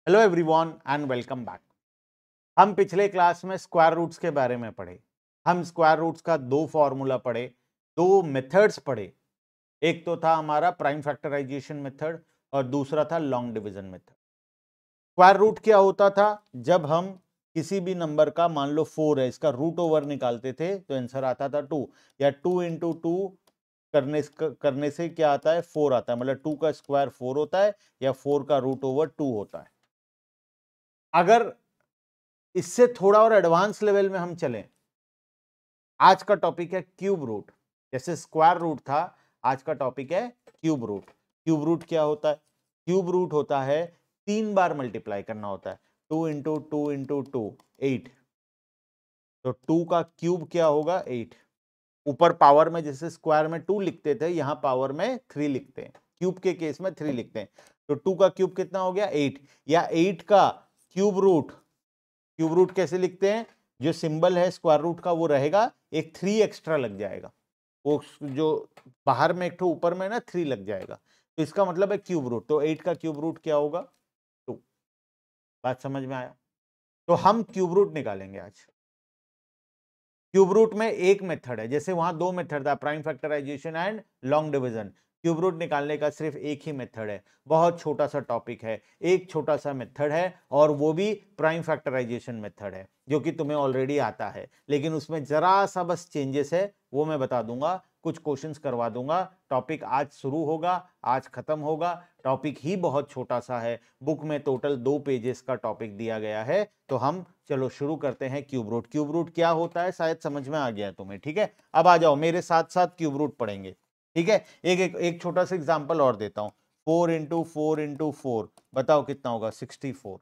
Hello everyone and welcome back. हम पिछले class में स्क्वायर रूट्स के बारे में पढ़े। हम स्क्वायर रूट्स का दो फॉर्मूला पढ़े, दो मेथड्स पढ़े। एक तो था हमारा प्राइम फैक्टराइजेशन मेथड और दूसरा था long division method. Square root क्या होता था? जब हम किसी भी नंबर का, मान लो 4 है, इसका रूट ओवर निकालते थे तो आंसर आता था 2, या 2 इंटू 2 करने से क्या आता है? 4 आता है। मतलब 2 का स्क्वायर 4 होता है या 4 का रूट ओवर 2 होता है। अगर इससे थोड़ा और एडवांस लेवल में हम चलें, आज का टॉपिक है क्यूब रूट। जैसे स्क्वायर रूट था, आज का टॉपिक है क्यूब रूट। क्यूब रूट क्या होता है? क्यूब रूट होता है 3 बार मल्टीप्लाई करना होता है। 2 इंटू 2 इंटू 2 8। तो 2 का क्यूब क्या होगा? 8। ऊपर पावर में जैसे स्क्वायर में 2 लिखते थे, यहां पावर में 3 लिखते हैं। क्यूब के केस में 3 लिखते हैं। तो 2 का क्यूब कितना हो गया? 8। या 8 का क्यूब रूट। क्यूब रूट कैसे लिखते हैं? जो सिंबल है स्क्वायर रूट का वो रहेगा, एक 3 एक्स्ट्रा लग जाएगा। वो जो बाहर में एक तो ऊपर में ना 3 लग जाएगा, तो इसका मतलब है क्यूब रूट। तो 8 का क्यूब रूट क्या होगा? 2। बात समझ में आया? तो हम क्यूब रूट निकालेंगे आज। क्यूब रूट में एक मेथड है, जैसे वहां दो मेथड था, prime factorization and long division. Cube root निकालने का सिर्फ एक ही मेथड है। बहुत छोटा सा टॉपिक है, एक छोटा सा मेथड है, और वो भी प्राइम फैक्टराइजेशन मेथड है, जो कि तुम्हें ऑलरेडी आता है। लेकिन उसमें जरा सा बस चेंजेस है, वो मैं बता दूंगा, कुछ क्वेश्चंस करवा दूंगा। टॉपिक आज शुरू होगा, आज खत्म होगा। टॉपिक ही बहुत छोटा सा है, बुक में टोटल 2 पेजेस का टॉपिक दिया गया है। तो हम चलो शुरू करते हैं। Cube root. क्यूब रूट क्या होता है शायद समझ में आ गया है तुम्हें, ठीक है? अब आ जाओ मेरे साथ साथ क्यूब रूट पढ़ेंगे, ठीक है? एक छोटा सा एग्जांपल और देता हूं। 4 इंटू 4 इंटू 4, बताओ कितना होगा? 64।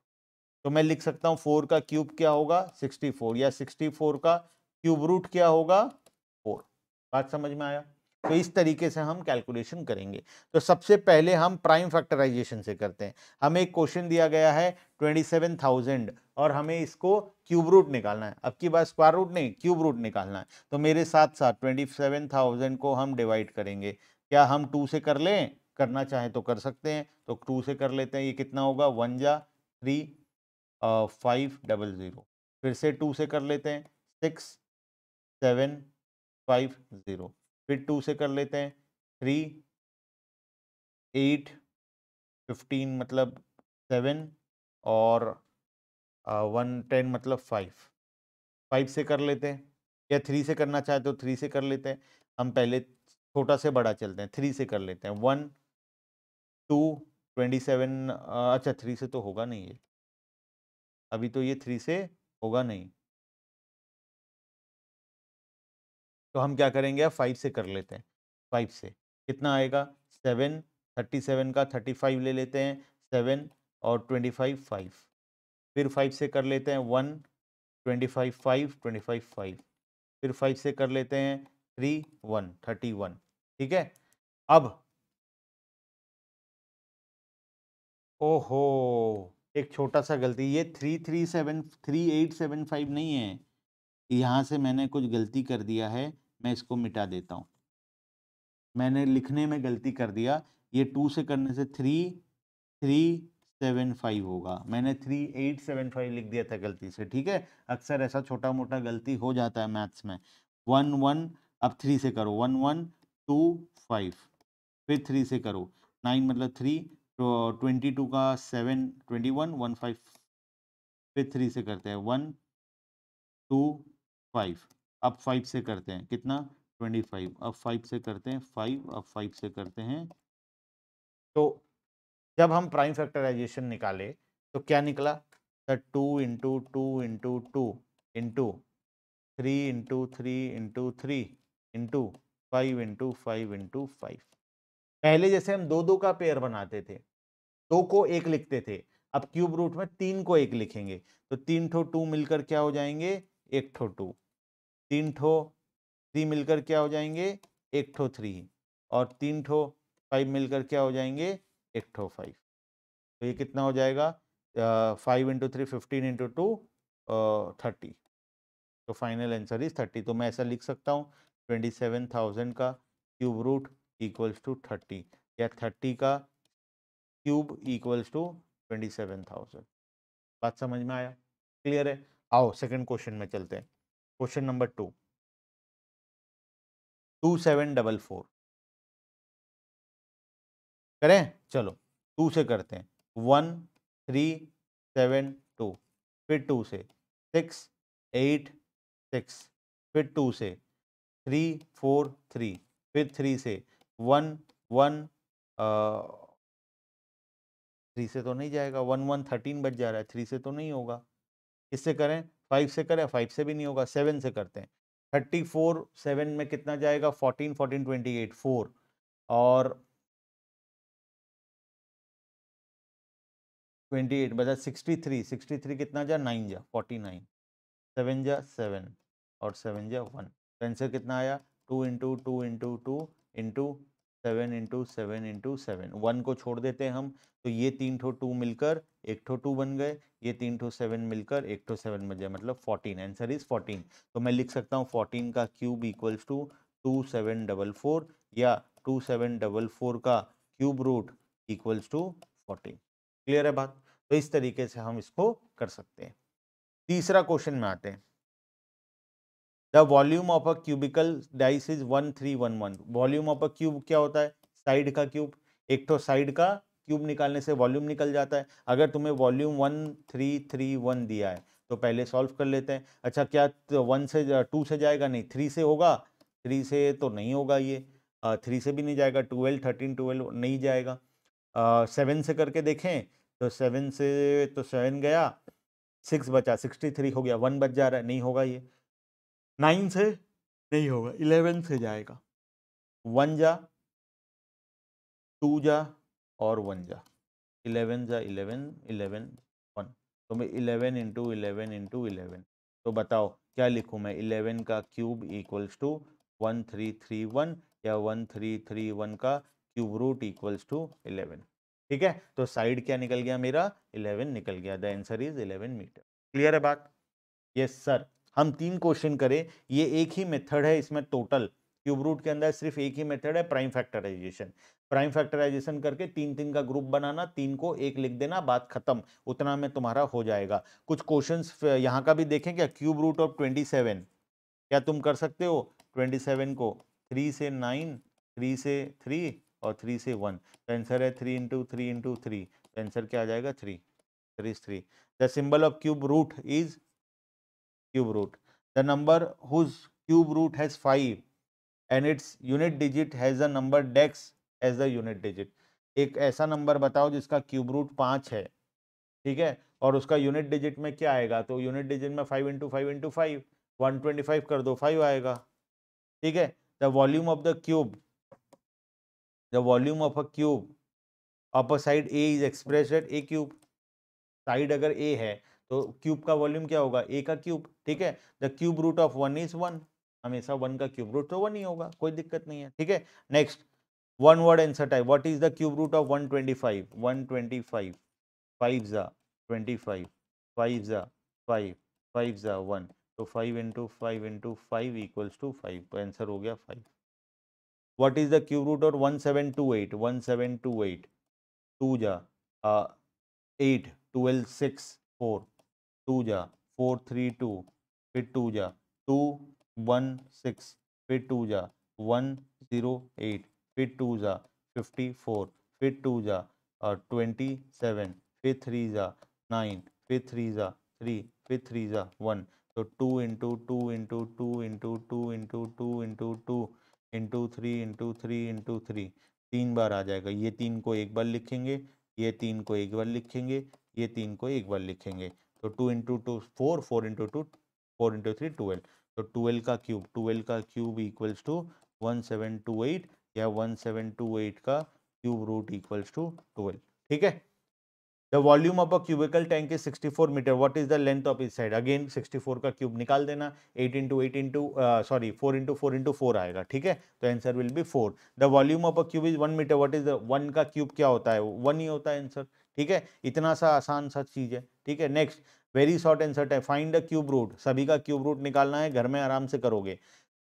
तो मैं लिख सकता हूं 4 का क्यूब क्या होगा? 64। या 64 का क्यूब रूट क्या होगा? 4। बात समझ में आया? तो इस तरीके से हम कैलकुलेशन करेंगे। तो सबसे पहले हम प्राइम फैक्टराइजेशन से करते हैं। हमें एक क्वेश्चन दिया गया है 27,000, और हमें इसको क्यूब रूट निकालना है। अब की बात स्क्वायर रूट नहीं, क्यूब रूट निकालना है। तो मेरे साथ साथ 27,000 को हम डिवाइड करेंगे। क्या हम 2 से कर लें? करना चाहे तो कर सकते हैं, तो 2 से कर लेते हैं। ये कितना होगा? 1 जा 3, 500। फिर से 2 से कर लेते हैं, 6750। फिर 2 से कर लेते हैं, 3, 8, 15 मतलब 7, और 1 10 मतलब 5। 5 से कर लेते हैं, या 3 से करना चाहे तो 3 से कर लेते हैं। हम पहले छोटा से बड़ा चलते हैं, 3 से कर लेते हैं। 1 2 27, अच्छा 3 से तो होगा नहीं ये, अभी तो ये 3 से होगा नहीं। तो हम क्या करेंगे? 5 से कर लेते हैं। 5 से कितना आएगा? 7। 37 का 35 ले लेते हैं, 7 और 25 5। फिर 5 से कर लेते हैं 1, 25 5, 25 5। फिर 5 से कर लेते हैं 3 1 31। ठीक है? अब ओहो, एक छोटा सा गलती, ये 3875 नहीं है। यहाँ से मैंने कुछ गलती कर दिया है, मैं इसको मिटा देता हूँ। मैंने लिखने में गलती कर दिया। ये 2 से करने से 3375 होगा। मैंने 3875 लिख दिया था गलती से, ठीक है? अक्सर ऐसा छोटा मोटा गलती हो जाता है मैथ्स में। 1 1, अब 3 से करो, 1 1 2 5। फिर 3 से करो, 9 मतलब 3, तो 22 का 7 21 1 5। फिर 3 से करते हैं 1 2 5। अब 5 से करते हैं कितना? 25। अब 5 से करते हैं 5। अब 5 से करते हैं। तो जब हम प्राइम फैक्टराइजेशन निकाले तो क्या निकला? 2 into 2 into 2 into 3 into 3 into 3 into 5 into 5 into 5। पहले जैसे हम दो दो का पेयर बनाते थे, 2 को 1 लिखते थे, अब क्यूब रूट में 3 को 1 लिखेंगे। तो 3 ठो 2 मिलकर क्या हो जाएंगे? 1 ठो 2। 3 ठो 3 मिलकर क्या हो जाएंगे? 1 ठो 3। और 3 ठो 5 मिलकर क्या हो जाएंगे? 1 ठो 5। तो ये कितना हो जाएगा? 5 इंटू 3 15 इंटू 2 30। तो फाइनल आंसर इज 30। तो मैं ऐसा लिख सकता हूँ 27,000 का क्यूब रूट इक्वल्स टू 30, या 30 का क्यूब इक्वल्स टू 27,000। बात समझ में आया? क्लियर है? आओ सेकंड क्वेश्चन में चलते हैं। क्वेश्चन नंबर 2, 2744 करें? चलो 2 से करते हैं। 1 3 7 2, फिर 2 से 6 8 6, फिर 2 से 3 4 3, फिर 3 से 1 1 3 से तो नहीं जाएगा, 1 1 13 बच जा रहा है, 3 से तो नहीं होगा। किससे करें? 5 से करें? 5 से भी नहीं होगा, 7 से करते हैं। 34 7 में कितना जाएगा? 14 14 28 4, और 28 बचा 63 63 कितना जा? 9 जा 49, 7 जा 7 और 7 जा 1। तो आंसर कितना आया? 2 into 2 into 2 into 7 into 7 into 7। 1 को छोड़ देते हैं हम, तो ये 3 ठो 2 मिलकर 1 ठो 2 बन गए, ये 3 ठो 7 मिलकर 1 ठो 7 बन जाए, मतलब 14। Answer is 14। तो मैं लिख सकता हूँ 14 का क्यूब इक्वल्स टू 2744, या 2744 का cube root equals to 14। Clear है बात? तो इस तरीके से हम इसको कर सकते हैं। तीसरा क्वेश्चन में आते हैं। The volume of a cubical dice is 1311। Volume of a cube क्या होता है? साइड का क्यूब। एक तो साइड का क्यूब निकालने से वॉल्यूम निकल जाता है। अगर तुम्हें वॉल्यूम 1331 दिया है तो पहले सॉल्व कर लेते हैं। अच्छा, क्या 1 से 2 से जाएगा? नहीं। 3 से होगा? 3 से तो नहीं होगा, ये 3 से भी नहीं जाएगा। 12 13 12 नहीं जाएगा। 7 से करके देखें तो 7 से तो 7 गया, 6 बचा, 63 हो गया, 1 बच जा रहा है, नहीं होगा ये। 9 से नहीं होगा, 11 से जाएगा। 1 जा 2 जा और 1 जा, 11 जा 11 11 1। तो मैं 11 इंटू 11 इंटू 11, तो बताओ क्या लिखूं मैं? 11 का क्यूब इक्वल्स टू 1331, या 1331 का क्यूब रूट इक्वल्स टू 11। ठीक है, तो साइड क्या निकल गया मेरा? 11 निकल गया। The answer is 11 meter. Clear है बात? Yes sir. हम 3 क्वेश्चन करें, ये एक ही मेथड है इसमें टोटल। क्यूब रूट के अंदर सिर्फ एक ही मेथड है, प्राइम फैक्टराइजेशन। प्राइम फैक्टराइजेशन करके 3 3 का ग्रुप बनाना, 3 को 1 लिख देना, बात खत्म। उतना में तुम्हारा हो जाएगा। कुछ क्वेश्चंस यहाँ का भी देखें क्या? क्यूब रूट ऑफ 27, क्या तुम कर सकते हो? 27 को 3 से 9, 3 से 3 और 3 से 1। तो आंसर है 3 इंटू 3 इंटू 3। आंसर क्या आ जाएगा? 3। 3। The symbol of cube root is cube root. The number whose cube root has 5 and its unit digit has the number dex as the unit digit. एक ऐसा नंबर बताओ जिसका cube root 5 है, ठीक है, और उसका यूनिट डिजिट में क्या आएगा? तो यूनिट डिजिट में 5 इंटू 5 इंटू 5, 125 कर दो, 5 आएगा। ठीक है। The volume of the cube, the volume of a cube upper side a is expressed at a cube. Side अगर ए है तो क्यूब का वॉल्यूम क्या होगा? ए का क्यूब। ठीक है। The cube root of 1 is 1। हमेशा 1 का क्यूब रूट तो 1 ही होगा, कोई दिक्कत नहीं है। ठीक है। Next, one word answer type. What is the cube root of 125? 125, 5 जा 25, 5 जा 5, 5 जा 1, तो 5 इंटू 5 इंटू 5 इक्वल्स टू 5। तो आंसर हो गया 5। What is the cube root of 1728? 1728, 2 जा 8 12 6 4, 2 जा 4 3 2, फिर 2 जा 2 1 6, फिर 2 जा 1 0 8, फिर 2 जा 54, फिर 2 जा 27, फिर 3 जा 9, फिर 3 जा 3, फिर 3 जा 1। तो 2 into 2 into 2 into 2 into 2 into 2 into 3 into 3 into 3, 3 बार आ जाएगा। ये 3 को एक बार लिखेंगे, ये 3 को एक बार लिखेंगे, ये 3 को एक बार लिखेंगे। तो 2 इंटू 2 4, 4 इंटू 2 4 इंटू 3 12। तो 12 का क्यूब, 12 का क्यूब इक्वल्स टू 1728, या 1728 का क्यूब रूट इक्वल्स टू 12। ठीक है। The volume of a cubical tank is 64 meter. What is the length of its side? Again 64 का क्यूब निकाल देना। 8 into 8 into sorry 4 into 4 into 4 आएगा। ठीक है। तो answer will be 4। The volume of a cube is 1 meter. What is the 1 का cube क्या होता है? 1 ही होता है आंसर। ठीक है। इतना सा आसान सा चीज है। ठीक है। Next, very short answer type. Find the cube root. सभी का क्यूब रूट निकालना है, घर में आराम से करोगे।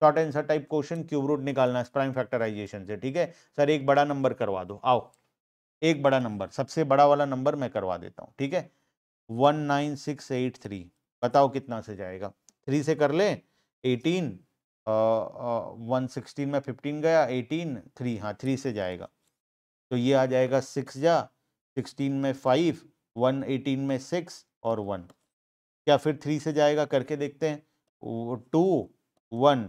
Short answer type question, cube root निकालना है प्राइम फैक्टराइजेशन से। ठीक है। सर एक बड़ा नंबर करवा दो, आओ। एक बड़ा नंबर, सबसे बड़ा वाला नंबर मैं करवा देता हूँ, ठीक है। 19683 बताओ कितना से जाएगा? 3 से कर ले, 18 116 में 15 गया, 18 3, हाँ 3 से जाएगा, तो ये आ जाएगा 6 जा, 16 में 5, 118 में 6 और 1, क्या फिर 3 से जाएगा? करके देखते हैं। 2 1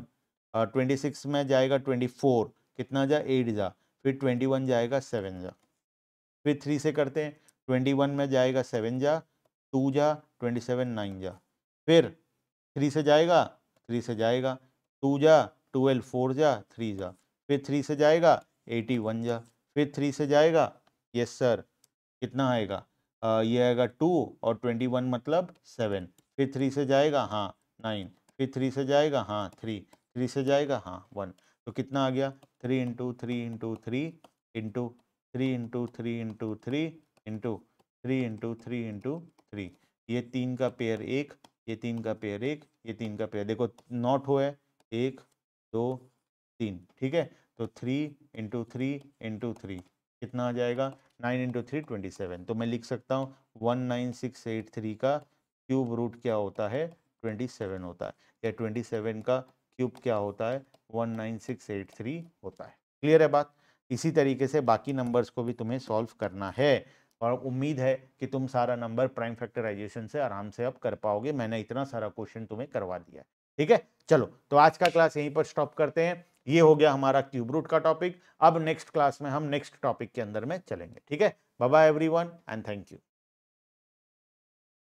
26 में जाएगा 24, कितना जा? 8 जा, फिर 21 जाएगा 7 जा, फिर 3 से करते हैं। 21 में जाएगा 7 जा, 2 जा, 27 9 जा, फिर 3 से जाएगा, 3 से जाएगा 2 जा, 12 4 जा, 3 जा, फिर 3 से जाएगा 81 जा, फिर 3 से जाएगा, यस सर, कितना आएगा? ये आएगा 2 और 21 मतलब 7, फिर 3 से जाएगा, हाँ 9, फिर 3 से जाएगा, हाँ 3, 3 से जाएगा, हाँ 1, तो कितना आ गया? 3 into 3 into 3 into 3 into 3 into 3 into 3 into 3 into 3, ये 3 का पेयर 1, ये 3 का पेयर 1, ये 3 का पेयर, देखो नॉट हुआ है 1 2 3, ठीक है। तो 3 इंटू 3 इंटू 3 कितना आ जाएगा? 9 इंटू 3 27, तो मैं लिख सकता हूँ 19683 का क्यूब रूट क्या होता है? 27 होता है, या 27 का क्यूब क्या होता है? 19683 होता है। क्लियर है बात? इसी तरीके से बाकी नंबर्स को भी तुम्हें सॉल्व करना है, और उम्मीद है कि तुम सारा नंबर प्राइम फैक्टराइजेशन से आराम से अब कर पाओगे। मैंने इतना सारा क्वेश्चन तुम्हें करवा दिया है, ठीक है। चलो, तो आज का क्लास यहीं पर स्टॉप करते हैं। ये हो गया हमारा क्यूब रूट का टॉपिक। अब नेक्स्ट क्लास में हम नेक्स्ट टॉपिक के अंदर में चलेंगे, ठीक है। Bye bye everyone and thank you.